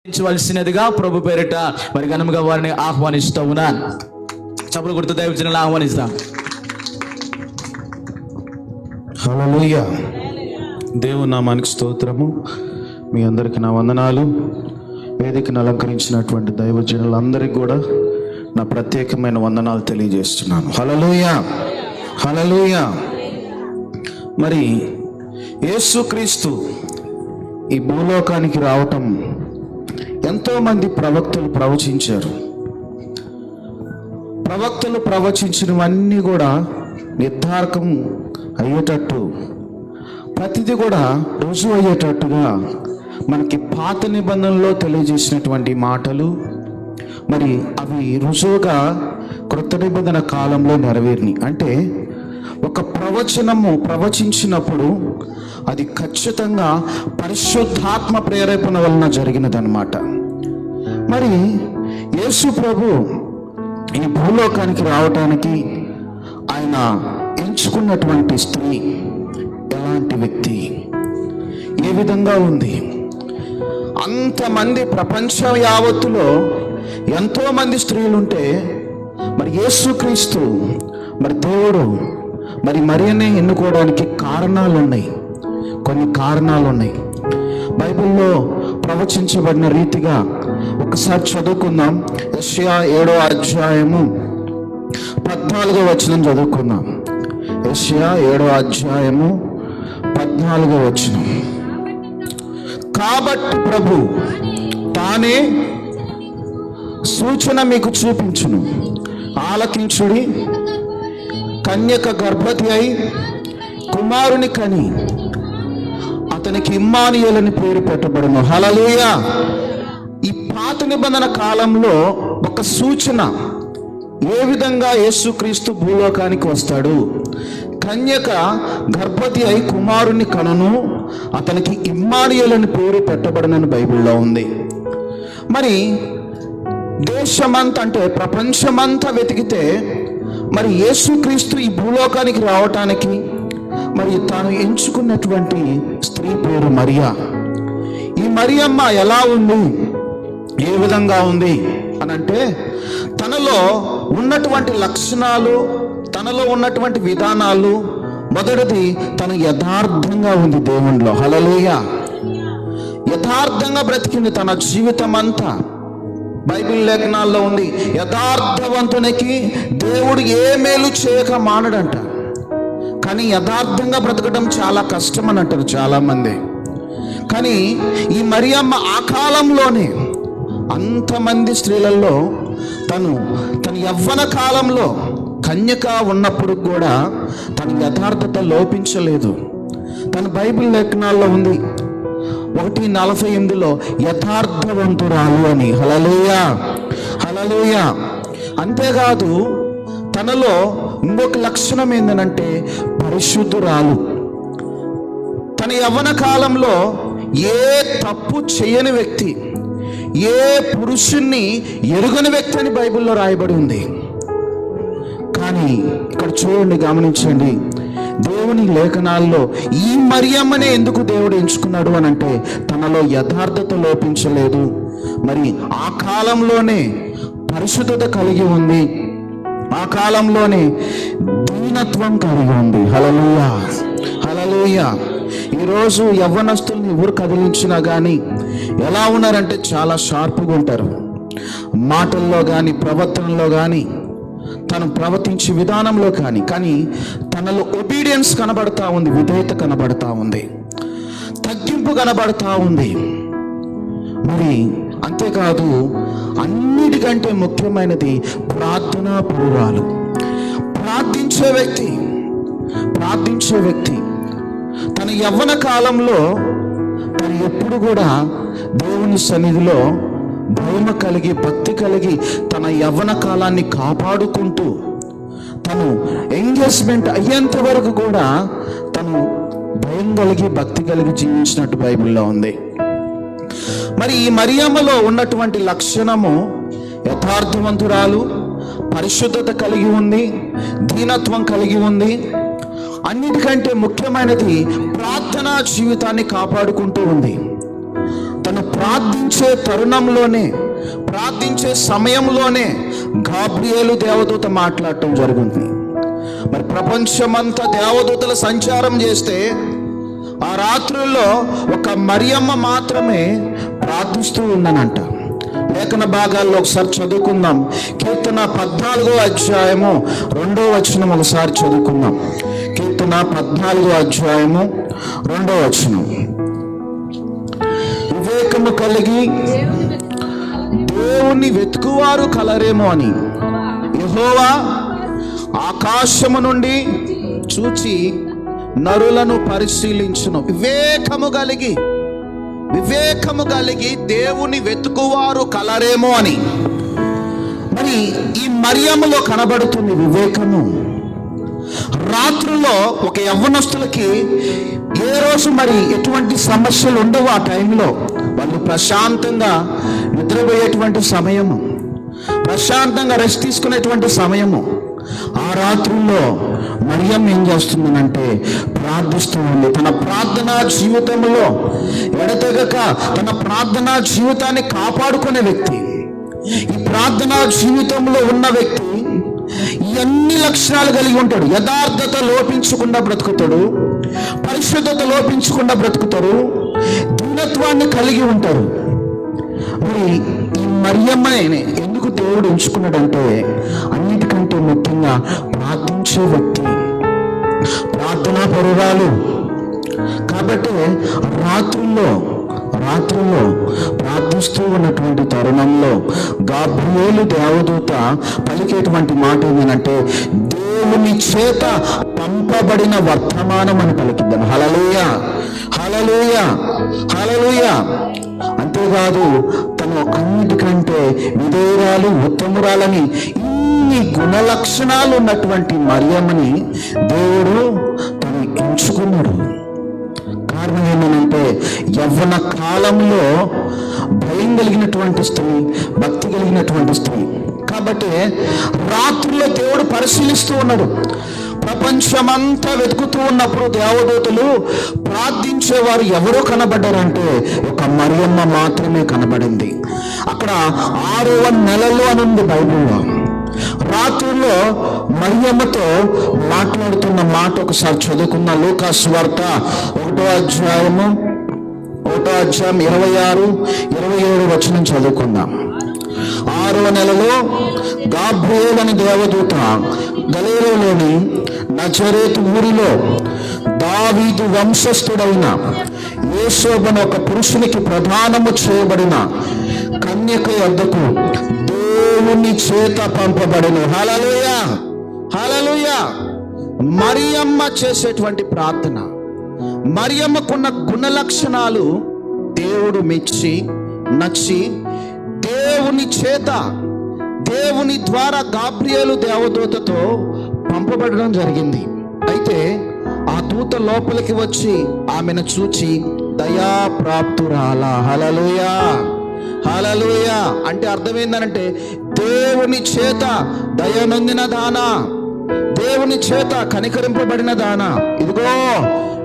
వలసినదిగా ప్రభు పేరిట మరి ఘనముగా వారిని ఆహ్వానిస్తూ ఉన్నాను. చప్పలు కొడుతూ దైవజనులను ఆహ్వానిస్తాం. హల్లెలూయా. దేవుని నామానికి స్తోత్రము. మీ అందరికీ నా వందనాలు. వేదికను అలంకరించినటువంటి దైవజనులందరికీ కూడా నా ప్రత్యేకమైన వందనాలు తెలియజేస్తున్నాను. హల్లెలూయా, హల్లెలూయా. మరి యేసుక్రీస్తు ఈ భూలోకానికి రావటం ఎంతోమంది ప్రవక్తలు ప్రవచించారు. ప్రవక్తలు ప్రవచించినవన్నీ కూడా నిర్ధారకం అయ్యేటట్టు, ప్రతిదీ కూడా రుజువు అయ్యేటట్టుగా మనకి పాత నిబంధనలో తెలియజేసినటువంటి మాటలు మరి అవి రుజువుగా క్రొత్త నిబంధన కాలంలో నెరవేరినాయి. అంటే ఒక ప్రవచనము ప్రవచించినప్పుడు అది ఖచ్చితంగా పరిశుద్ధాత్మ ప్రేరేపణ వలన జరిగినదన్నమాట. మరి యేసు ప్రభు ఈ భూలోకానికి రావటానికి ఆయన ఎంచుకున్నటువంటి స్త్రీ ఎలాంటి వ్యక్తి, ఏ విధంగా ఉంది? అంతమంది ప్రపంచం యావత్తులో ఎంతోమంది స్త్రీలుంటే మరి యేసుక్రీస్తు మరి దేవుడు మరి మరియనే ఎన్నుకోవడానికి కారణాలు ఉన్నాయి. కొన్ని కారణాలు ఉన్నాయి. బైబిల్లో ప్రవచించబడిన రీతిగా ఒకసారి చదువుకుందాం. యెషయా 7వ అధ్యాయము 14వ వచనం చదువుకుందాం. యెషయా 7వ అధ్యాయము 14వ వచనం. కాబట్టి ప్రభు తానే సూచన మీకు చూపించును, ఆలకించుడి. కన్యక గర్భవతి అయి కుమారుని కని అతనికి ఇమ్మానుయేలని పేరు పెట్టబడును. హల్లెలూయా. ఈ పాత నిబంధన కాలంలో ఒక సూచన, ఏ విధంగా యేసుక్రీస్తు భూలోకానికి వస్తాడు. కన్యక గర్భవతి అయి కుమారుని కనును, అతనికి ఇమ్మానుయేలని పేరు పెట్టబడునని బైబిల్లో ఉంది. మరి దేశమంతా అంటే ప్రపంచమంతా వెతికితే మరి యేసుక్రీస్తు ఈ భూలోకానికి రావటానికి మరి తాను ఎంచుకున్నటువంటి స్త్రీ పేరు మరియా. ఈ మరియమ్మ ఎలా ఉంది, ఏ విధంగా ఉంది అని అంటే తనలో ఉన్నటువంటి లక్షణాలు, తనలో ఉన్నటువంటి విధానాలు, మొదటిది తను యథార్థంగా ఉంది దేవునిలో. హల్లెలూయా. యథార్థంగా బ్రతికింది తన జీవితం అంతా. బైబిల్ లేఖనాల్లో ఉంది, యథార్థవంతునికి దేవుడు ఏ మేలు చేయక మానడంట. కానీ యథార్థంగా బ్రతకడం చాలా కష్టం అని అంటారు చాలామంది. కానీ ఈ మరియమ్మ ఆ కాలంలోనే అంతమంది స్త్రీలలో తన యవ్వన కాలంలో కన్యక ఉన్నప్పుడు కూడా తన యథార్థత లోపించలేదు. తన బైబిల్ లేఖనాల్లో ఉంది 1:48 యథార్థవంతురాలు అని. హల్లెలూయా, హల్లెలూయా. అంతేకాదు తనలో ఇంకొక లక్షణం ఏంటంటే పరిశుద్ధురాలు. తన యవ్వన కాలంలో ఏ తప్పు చేయని వ్యక్తి, ఏ పురుషుణ్ణి ఎరుగని వ్యక్తి అని బైబిల్లో రాయబడి ఉంది. కానీ ఇక్కడ చూడండి, గమనించండి, దేవుని లేఖనాల్లో ఈ మరియమ్మనే ఎందుకు దేవుడు ఎంచుకున్నాడు అని అంటే తనలో యథార్థత లోపించలేదు. మరి ఆ కాలంలోనే పరిశుద్ధత కలిగి ఉంది, ఆ కాలంలోనే దీనత్వం కలిగి ఉంది. హల్లెలూయా, హల్లెలూయా. ఈరోజు యవ్వనస్తుల్ని ఎవరు కదిలించినా కానీ ఎలా ఉన్నారంటే చాలా షార్ప్గా ఉంటారు. మాటల్లో కానీ, ప్రవర్తనలో కానీ, తను ప్రవర్తించే విధానంలో కానీ తనలో ఒబీడియన్స్ కనబడతా ఉంది, విధేయత కనబడతా ఉంది, తగ్గింపు కనబడతా ఉంది. మరి అంతేకాదు, అన్నిటికంటే ముఖ్యమైనది ప్రార్థనా పరురాలు. ప్రార్థించే వ్యక్తి తన యవ్వన కాలంలో తను ఎప్పుడు కూడా దేవుని సన్నిధిలో భయం కలిగి, భక్తి కలిగి తన యవ్వన కాలాన్ని కాపాడుకుంటూ తను ఎంగేజ్మెంట్ అయ్యేంత వరకు కూడా తను భయం కలిగి, భక్తి కలిగి జీవించినట్టు బైబిల్లో ఉంది. మరి ఈ మరియమ్మలో ఉన్నటువంటి లక్షణము యథార్థవంతురాలు, పరిశుద్ధత కలిగి ఉంది, దీనత్వం కలిగి ఉంది. అన్నిటికంటే ముఖ్యమైనది ప్రార్థనా జీవితాన్ని కాపాడుకుంటూ ఉంది. తను ప్రార్థించే తరుణంలోనే, ప్రార్థించే సమయంలోనే గాబ్రియేలు దేవదూత మాట్లాడటం జరుగుతుంది. మరి ప్రపంచమంతా దేవదూతల సంచారం చేస్తే ఆ రాత్రుల్లో ఒక మరియమ్మ మాత్రమే ప్రార్థిస్తూ ఉందనంట. లేఖన భాగాల్లో ఒకసారి చదువుకుందాం. కీర్తన 14వ అధ్యాయము 2వ వచనం ఒకసారి చదువుకుందాం. కీర్తన 14వ అధ్యాయము 2వ వచనం. వివేకము కలిగి దేవుణ్ణి వెతుకువారు కలరేమో అని యెహోవా ఆకాశము నుండి చూచి నరులను పరిశీలించును. వివేకము కలిగి దేవుని వెతుకువారు కలరేమో అని. మరి ఈ మరియమ్మలో కనబడుతుంది వివేకము. రాత్రుల్లో ఒక యవ్వనస్తులకి ఏ రోజు మరి ఎటువంటి సమస్యలు ఉండవు. ఆ టైంలో వాళ్ళు ప్రశాంతంగా నిద్రపోయేటువంటి సమయము, ప్రశాంతంగా రెస్ట్ తీసుకునేటువంటి సమయము. ఆ రాత్రుల్లో మరియమ్మ ఏం చేస్తుందనంటే ప్రార్థిస్తూ ఉంది. తన ప్రార్థనా జీవితంలో ఎడతెగక తన ప్రార్థనా జీవితాన్ని కాపాడుకునే వ్యక్తి, ఈ ప్రార్థనా జీవితంలో ఉన్న వ్యక్తి ఎన్ని లక్షణాలు కలిగి ఉంటాడు. యథార్థత లోపించకుండా బ్రతుకుతాడు, పరిశుద్ధత లోపించకుండా బ్రతుకుతాడు, దీనత్వాన్ని కలిగి ఉంటాడు. మరి ఈ మరియమ్మని ఎందుకు దేవుడు ఎంచుకున్నాడంటే అన్నిటికంటే ముఖ్యంగా ప్రార్థించే వ్యక్తి, ప్రార్థనా పరురాలు. కాబట్టి రాత్రుల్లో ప్రార్థిస్తూ ఉన్నటువంటి తరుణంలో గాబ్రియేలు దేవదూత పలికేటువంటి మాట ఏమనంటే దేవుని చేత పంపబడిన వర్తమానం అని పలికిద్దాం. హల్లెలూయా, హల్లెలూయా, హల్లెలూయా. అంతేకాదు తను అన్నిటికంటే విధేయురాలు, ఉత్తమురాలని ఇన్ని గుణలక్షణాలు ఉన్నటువంటి మరియమ్మని దేవుడు తను ఎంచుకున్నాడు. కారణం ఏమనంటే యవ్వన కాలంలో భయం కలిగినటువంటి స్త్రీ, భక్తి కలిగినటువంటి స్త్రీ. కాబట్టి రాత్రుల్లో దేవుడు పరిశీలిస్తూ ఉన్నాడు. ప్రపంచమంతా వెతుకుతూ ఉన్నప్పుడు దేవదూతలు ప్రార్థించేవారు ఎవరో కనబడ్డారంటే ఒక మరియమ్మ మాత్రమే కనబడింది. అక్కడ 6వ నెలలో అనుంది బైబిల్లో. రాత్రుల్లో మరియమ్మతో మాట్లాడుతున్న మాట ఒకసారి చదువుకున్న లూకా సువార్త 1వ అధ్యాయం 26, 27 వచనం చదువుకుందాం. 6వ నెలలో గాబ్రియేలు అనే దేవదూత గలిలయలోని నజరేతు ఊరిలో దావీదు వంశస్థుడైన యోసేపును ఒక పురుషునికి ప్రదానము చేయబడిన కన్యక యొద్దకు దేవుని చేత పంపబడెను. హల్లెలూయా, హల్లెలూయా. మరియమ్మ చేసేటువంటి ప్రార్థన, మరియమ్మకున్న గుణలక్షణాలు దేవుడు మెచ్చి నచ్చి దేవుని చేత, దేవుని ద్వారా గాబ్రియేలు దేవదూతతో పంపబడడం జరిగింది. అయితే ఆ దూత లోపలికి వచ్చి ఆమెను చూచి దయాప్రాప్తురాలా. హల్లెలూయా, హల్లెలూయా. అంటే అర్థం ఏంటంటే దేవుని చేత దయనొందిన దానా, దేవుని చేత కనికరింపబడిన దానా, ఇదిగో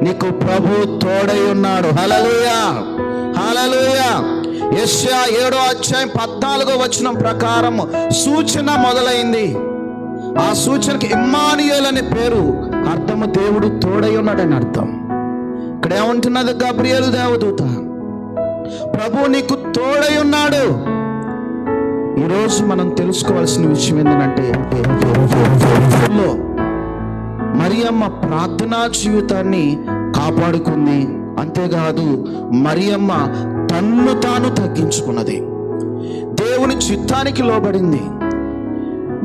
నీకు ప్రభు తోడై ఉన్నాడు. హల్లెలూయా, హల్లెలూయా. యెషయా 7వ అధ్యాయం 14వ వచనం ప్రకారం సూచన మొదలైంది. ఆ సూచనకి ఇమ్మానుయేల్ అనే పేరు, అర్థము దేవుడు తోడై ఉన్నాడని అర్థం. ఇక్కడ ఏమంటున్నది గాబ్రియేలు దేవదూత, ప్రభు నీకు తోడై ఉన్నాడు. ఈరోజు మనం తెలుసుకోవాల్సిన విషయం ఏంటంటే మరియమ్మ ప్రార్థనా జీవితాన్ని కాపాడుకుంది. అంతేకాదు మరియమ్మ తన్ను తాను తగ్గించుకున్నది, దేవుని చిత్తానికి లోబడింది.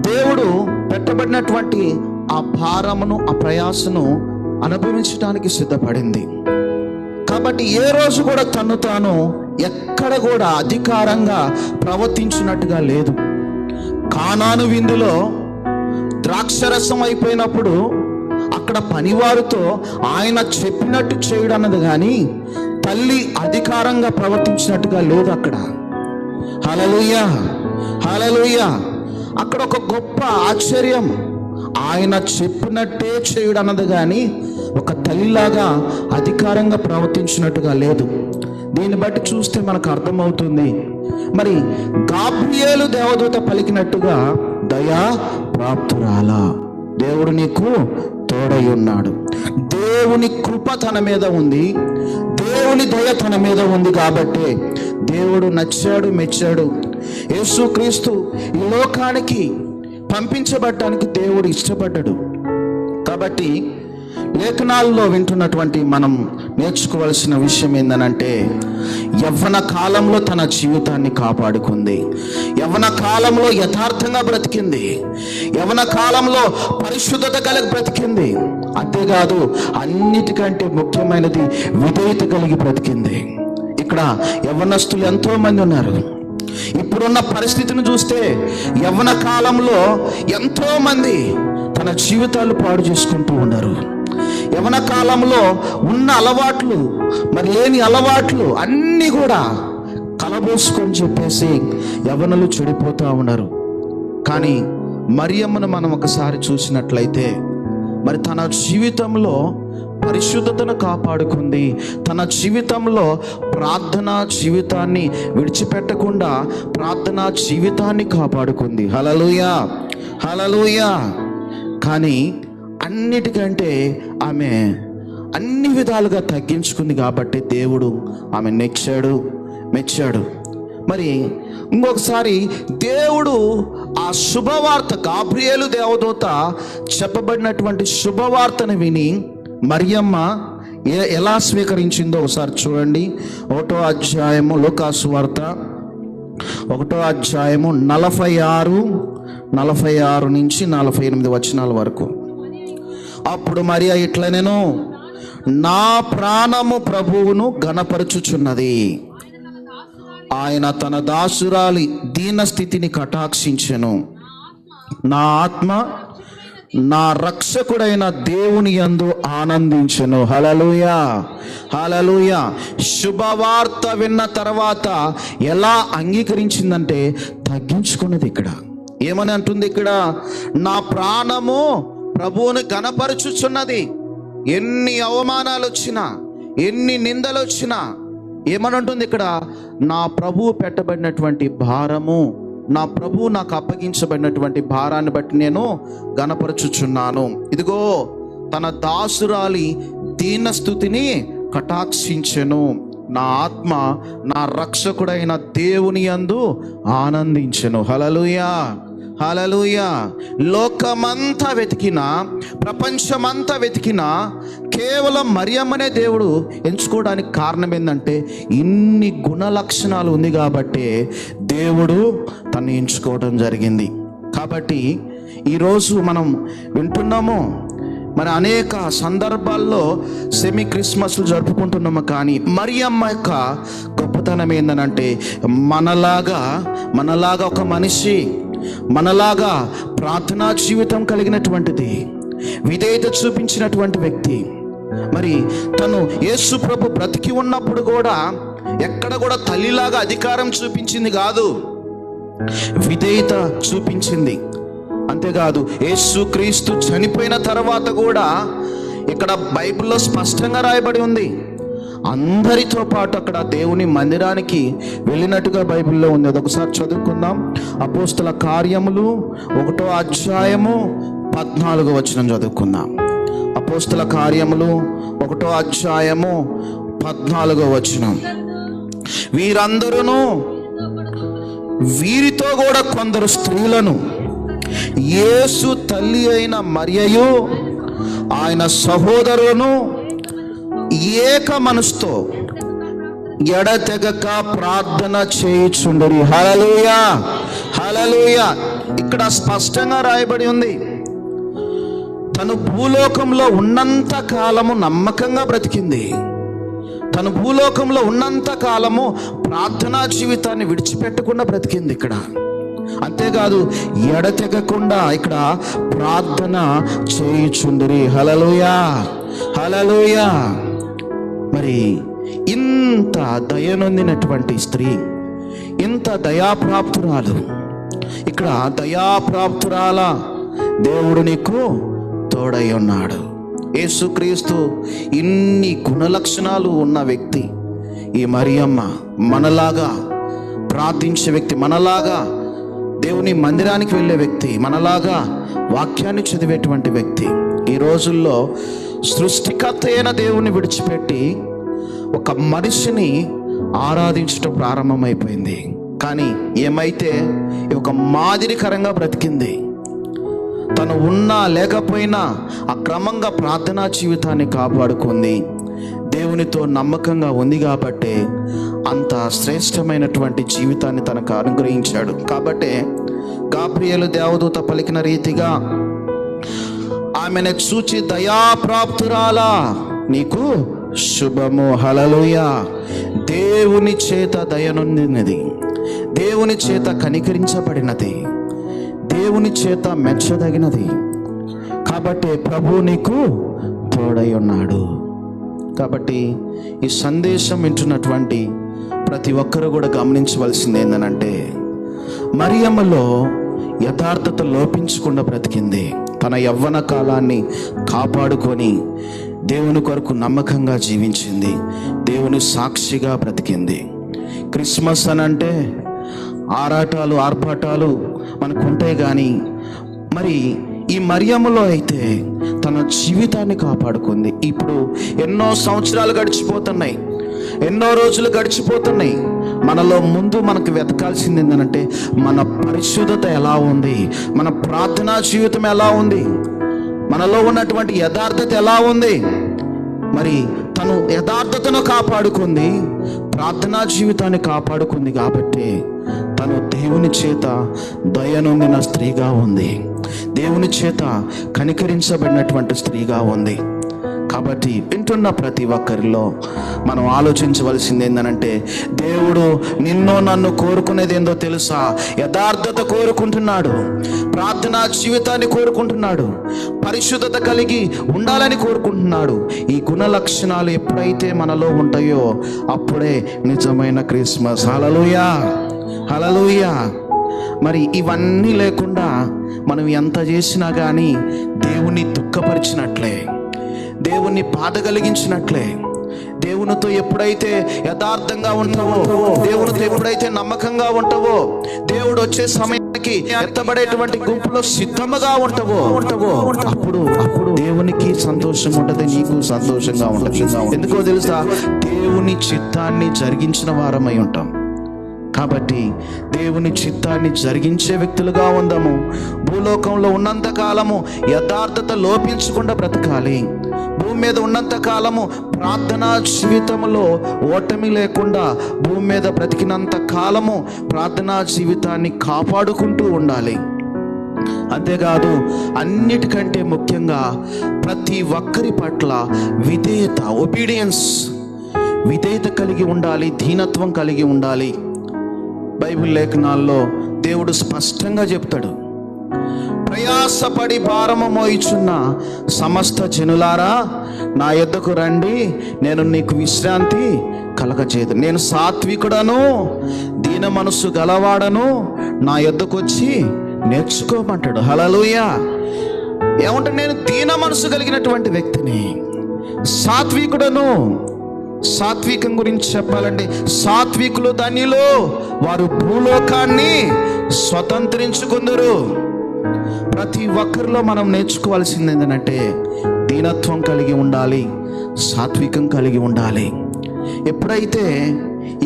దేవుడు పెట్టబడినటువంటి ఆ భారమును, ఆ ప్రయాసను అనుభవించడానికి సిద్ధపడింది. కాబట్టి ఏ రోజు కూడా తను తాను ఎక్కడ కూడా అధికారంగా ప్రవర్తించినట్టుగా లేదు. కానాను విందులో ద్రాక్షరసం అయిపోయినప్పుడు అక్కడ పనివారితో ఆయన చెప్పినట్టు చేయడం అన్నది కానీ తల్లి అధికారంగా ప్రవర్తించినట్టుగా లేదు అక్కడ. హల్లెలూయా, హల్లెలూయా. అక్కడ ఒక గొప్ప ఆశ్చర్యం, ఆయన చెప్పినట్టే చేయడం అన్నది కానీ ఒక తల్లిలాగా అధికారంగా ప్రవర్తించినట్టుగా లేదు. దీన్ని బట్టి చూస్తే మనకు అర్థమవుతుంది, మరి గాబ్రియేలు దేవదూత పలికినట్టుగా దయా ప్రాప్తురాలా, దేవుడు నీకు తోడై ఉన్నాడు. దేవుని కృప తన మీద ఉంది, దేవుని దయ తన మీద ఉంది కాబట్టి దేవుడు నచ్చాడు, మెచ్చాడు. యేసుక్రీస్తు ఈ లోకానికి పంపించబడ్డానికి దేవుడు ఇష్టపడ్డాడు. కాబట్టి లేఖనాల్లో వింటున్నటువంటి మనం నేర్చుకోవాల్సిన విషయం ఏందనంటే, యవ్వన కాలంలో తన జీవితాన్ని కాపాడుకుంది, యవ్వన కాలంలో యథార్థంగా బ్రతికింది, యవ్వన కాలంలో పరిశుద్ధత కలిగి బ్రతికింది. అంతేకాదు అన్నిటికంటే ముఖ్యమైనది విధేయత కలిగి బ్రతికింది. ఇక్కడ యవ్వనస్తులు ఎంతో మంది ఉన్నారు. ఇప్పుడున్న పరిస్థితిని చూస్తే యవ్వన కాలంలో ఎంతో మంది తన జీవితాలు పాడు చేసుకుంటూ ఉన్నారు. యవ్వన కాలంలో ఉన్న అలవాట్లు, మరి లేని అలవాట్లు అన్నీ కూడా కలబోసుకొని చెప్పేసి యవ్వనులు చెడిపోతూ ఉన్నారు. కానీ మరియమ్మను మనం ఒకసారి చూసినట్లయితే, మరి తన జీవితంలో పరిశుద్ధతను కాపాడుకుంది, తన జీవితంలో ప్రార్థనా జీవితాన్ని విడిచిపెట్టకుండా ప్రార్థనా జీవితాన్ని కాపాడుకుంది. హల్లెలూయా, హల్లెలూయా. కానీ అన్నిటికంటే ఆమె అన్ని విధాలుగా తగ్గించుకుంది కాబట్టి దేవుడు ఆమె మెచ్చాడు. మరి ఇంకొకసారి దేవుడు ఆ శుభవార్త, గాబ్రియేలు దేవదూత చెప్పబడినటువంటి శుభవార్తను విని మరియమ్మ ఎలా స్వీకరించిందో ఒకసారి చూడండి. 1వ అధ్యాయము లూకాసు వార్త 1వ అధ్యాయము 46 నుంచి 48 వచనాల వరకు. అప్పుడు మరియా ఇట్లా, నేను నా ప్రాణము ప్రభువును ఘనపరచుచున్నది, ఆయన తన దాసురాలి దీన స్థితిని కటాక్షించెను, నా ఆత్మ నా రక్షకుడైన దేవుని యందు ఆనందించెను. హల్లెలూయా, హల్లెలూయా. శుభవార్త విన్న తర్వాత ఎలా అంగీకరించిందంటే తగ్గించుకున్నది. ఇక్కడ ఏమని అంటుంది? ఇక్కడ నా ప్రాణము ప్రభువుని ఘనపరచుచున్నది. ఎన్ని అవమానాలు వచ్చినా, ఎన్ని నిందలు వచ్చినా ఏమని అంటుంది ఇక్కడ? నా ప్రభువు పెట్టబడినటువంటి భారము, నా ప్రభువు నాకు అప్పగించబడినటువంటి భారాన్ని బట్టి నేను ఘనపరచుచున్నాను. ఇదిగో తన దాసురాలి దీనస్థుతిని కటాక్షించెను, నా ఆత్మ నా రక్షకుడైన దేవుని యందు ఆనందించెను. హల్లెలూయా, హల్లెలూయా. లోకమంతా వెతికినా, ప్రపంచమంతా వెతికినా కేవలం మరియమ్మనే దేవుడు ఎంచుకోవడానికి కారణం ఏంటంటే ఇన్ని గుణ లక్షణాలు ఉంది కాబట్టి దేవుడు తను ఎంచుకోవడం జరిగింది. కాబట్టి ఈరోజు మనం వింటున్నాము, మరి అనేక సందర్భాల్లో సెమీ క్రిస్మస్లు జరుపుకుంటున్నాము. కానీ మరియమ్మ యొక్క గొప్పతనం ఏందనంటే మనలాగా ఒక మనిషి, మనలాగా ప్రార్థనా జీవితం కలిగినటువంటిది, విధేయత చూపించినటువంటి వ్యక్తి. మరి తను యేసు ప్రభు బ్రతికి ఉన్నప్పుడు కూడా ఎక్కడ కూడా తల్లిలాగా అధికారం చూపించింది కాదు, విధేయత చూపించింది. అంతేకాదు యేసుక్రీస్తు చనిపోయిన తర్వాత కూడా ఇక్కడ బైబిల్లో స్పష్టంగా రాయబడి ఉంది, అందరితో పాటు అక్కడ దేవుని మందిరానికి వెళ్ళినట్టుగా బైబిల్లో ఉంది. అదొకసారి చదువుకుందాం. అపోస్తల కార్యములు 1వ అధ్యాయము 14వ వచనం చదువుకుందాం. అపోస్తల కార్యములు 1వ అధ్యాయము 14వ వచనం. వీరందరూ వీరితో కూడా కొందరు స్త్రీలను యేసు తల్లి అయిన మరియయు ఆయన సహోదరులను ఏక మనసుతో ఎడతెగక ప్రార్థన చేయుచుండరి. హల్లెలూయా, హల్లెలూయా. ఇక్కడ స్పష్టంగా రాయబడి ఉంది, తను భూలోకంలో ఉన్నంత కాలము నమ్మకంగా బ్రతికింది, తను భూలోకంలో ఉన్నంత కాలము ప్రార్థనా జీవితాన్ని విడిచిపెట్టకుండా బ్రతికింది. ఇక్కడ అంతేకాదు ఎడతెగకుండా ఇక్కడ ప్రార్థన చేయుచుండిరి. హల్లెలూయా, హల్లెలూయా. మరి ఇంత దయనొందినటువంటి స్త్రీ, ఇంత దయాప్రాప్తురాలు, ఇక్కడ దయాప్రాప్తురాల దేవుడు నీకు తోడై ఉన్నాడు. యేసుక్రీస్తు ఇన్ని గుణలక్షణాలు ఉన్న వ్యక్తి, ఈ మరియమ్మ మనలాగా ప్రార్థించే వ్యక్తి, మనలాగా దేవుని మందిరానికి వెళ్ళే వ్యక్తి, మనలాగా వాక్యాన్ని చదివేటువంటి వ్యక్తి. ఈ రోజుల్లో సృష్టికర్త అయిన దేవుని విడిచిపెట్టి ఒక మనిషిని ఆరాధించడం ప్రారంభమైపోయింది. కానీ ఏమైతే ఒక మాదిరికరంగా బ్రతికింది. తను ఉన్నా లేకపోయినా అక్రమంగా ప్రార్థనా జీవితాన్ని కాపాడుకుంది. దేవునితో నమ్మకంగా ఉంది కాబట్టి అంత శ్రేష్టమైనటువంటి జీవితాన్ని తనకు అనుగ్రహించాడు. కాబట్టి గాబ్రియేలు దేవదూత పలికిన రీతిగా ఆమెను చూచి దయాప్రాప్తురాలా నీకు శుభము, హల్లెలూయా. దేవుని చేత దయనొందినది, దేవుని చేత కనికరించబడినది, దేవుని చేత మెచ్చదగినది. కాబట్టి ప్రభు నీకు తోడై ఉన్నాడు. కాబట్టి ఈ సందేశం వింటున్నటువంటి ప్రతి ఒక్కరు కూడా గమనించవలసింది ఏంటంటే, మరియమ్మలో యథార్థత లోపించకుండా బ్రతికింది. తన యవ్వన కాలాన్ని కాపాడుకొని దేవుని కొరకు నమ్మకంగా జీవించింది. దేవుని సాక్షిగా బ్రతికింది. క్రిస్మస్ అని అంటే ఆరాటాలు ఆర్భాటాలు మనకు ఉంటాయి, కానీ మరి ఈ మరియమ్మలో అయితే తన జీవితాన్ని కాపాడుకుంది. ఇప్పుడు ఎన్నో సంవత్సరాలు గడిచిపోతున్నాయి, ఎన్నో రోజులు గడిచిపోతున్నాయి. మనలో ముందు మనకు వెతకాల్సింది ఏంటంటే మన పరిశుద్ధత ఎలా ఉంది, మన ప్రార్థనా జీవితం ఎలా ఉంది, మనలో ఉన్నటువంటి యథార్థత ఎలా ఉంది. మరి తను యథార్థతను కాపాడుకుంది, ప్రార్థనా జీవితాన్ని కాపాడుకుంది. కాబట్టి తను దేవుని చేత దయనొందిన స్త్రీగా ఉంది, దేవుని చేత కనికరించబడినటువంటి స్త్రీగా ఉంది. కాబట్టి వింటున్న ప్రతి ఒక్కరిలో మనం ఆలోచించవలసింది ఏంటంటే, దేవుడు నిన్ను నన్ను కోరుకునేది ఏందో తెలుసా? యథార్థత కోరుకుంటున్నాడు, ప్రార్థనా జీవితాన్ని కోరుకుంటున్నాడు, పరిశుద్ధత కలిగి ఉండాలని కోరుకుంటున్నాడు. ఈ గుణ లక్షణాలు ఎప్పుడైతే మనలో ఉంటాయో అప్పుడే నిజమైన క్రిస్మస్. హల్లెలూయా, హల్లెలూయా. మరి ఇవన్నీ లేకుండా మనం ఎంత చేసినా కానీ దేవుని దుఃఖపరిచినట్లే, దేవుణ్ణి బాధ కలిగించినట్లే. దేవునితో ఎప్పుడైతే యథార్థంగా ఉంటావో, దేవునితో ఎప్పుడైతే నమ్మకంగా ఉంటావో, దేవుడు వచ్చే సమయానికి ఎత్తబడేటువంటి గుంపులో సిద్ధముగా ఉంటావో అప్పుడు దేవునికి సంతోషం ఉంటుంది, నీకు సంతోషంగా ఉంటుంది. ఎందుకో తెలుసా? దేవుని చిత్తాన్ని జరిగించిన వారమై ఉంటాం. కాబట్టి దేవుని చిత్తాన్ని జరిగించే వ్యక్తులుగా ఉందాము. భూలోకంలో ఉన్నంత కాలము యథార్థత లోపించకుండా బ్రతకాలి. భూమి మీద ఉన్నంత కాలము ప్రార్థనా జీవితంలో ఓటమి లేకుండా భూమి మీద బ్రతికినంత కాలము ప్రార్థనా జీవితాన్ని కాపాడుకుంటూ ఉండాలి. అంతేకాదు, అన్నిటికంటే ముఖ్యంగా ప్రతి ఒక్కరి పట్ల విధేయత, ఒబీడియన్స్, విధేయత కలిగి ఉండాలి, దీనత్వం కలిగి ఉండాలి. బైబిల్ లేఖనాల్లో దేవుడు స్పష్టంగా చెప్తాడు, ప్రయాసపడి భారము మోయిచున్న సమస్త జనులారా నా యొద్దకు రండి, నేను నీకు విశ్రాంతి కలగచేదు. నేను సాత్వికుడను, దీన మనస్సు గలవాడను, నా యొద్దకు వచ్చి నేర్చుకోమంటాడు. హల్లెలూయా. ఏమంటే నేను దీన మనస్సు కలిగినటువంటి వ్యక్తిని, సాత్వికుడను. సాత్వికం గురించి చెప్పాలంటే సాత్వికులు ధన్యులు, వారు భూలోకాన్ని స్వతంత్రించుకుందరు. ప్రతి ఒక్కరిలో మనం నేర్చుకోవాల్సింది ఏంటంటే దీనత్వం కలిగి ఉండాలి, సాత్వికం కలిగి ఉండాలి. ఎప్పుడైతే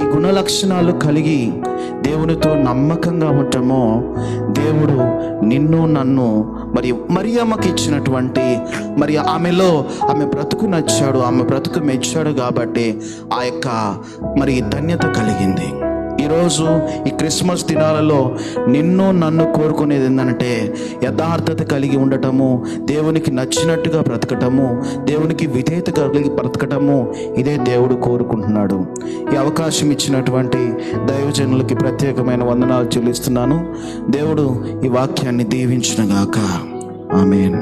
ఈ గుణ లక్షణాలు కలిగి దేవునితో నమ్మకంగా ఉంటామో, దేవుడు నిన్ను నన్ను మరి మరియమ్మకి ఇచ్చినటువంటి మరి ఆమె బ్రతుకు నచ్చాడు, ఆమె బ్రతుకు మెచ్చాడు. కాబట్టి ఆ యొక్క మరి ధన్యత కలిగింది. ఈరోజు ఈ క్రిస్మస్ దినాలలో నిన్ను నన్ను కోరుకునేది ఏంటంటే యథార్థత కలిగి ఉండటము, దేవునికి నచ్చినట్టుగా బ్రతకటము, దేవునికి విధేయత కలిగి బ్రతకటము. ఇదే దేవుడు కోరుకుంటున్నాడు. ఈ అవకాశం ఇచ్చినటువంటి దైవజనులకి ప్రత్యేకమైన వందనాలు చెల్లిస్తున్నాను. దేవుడు ఈ వాక్యాన్ని దీవించునుగాక. ఆమేన్.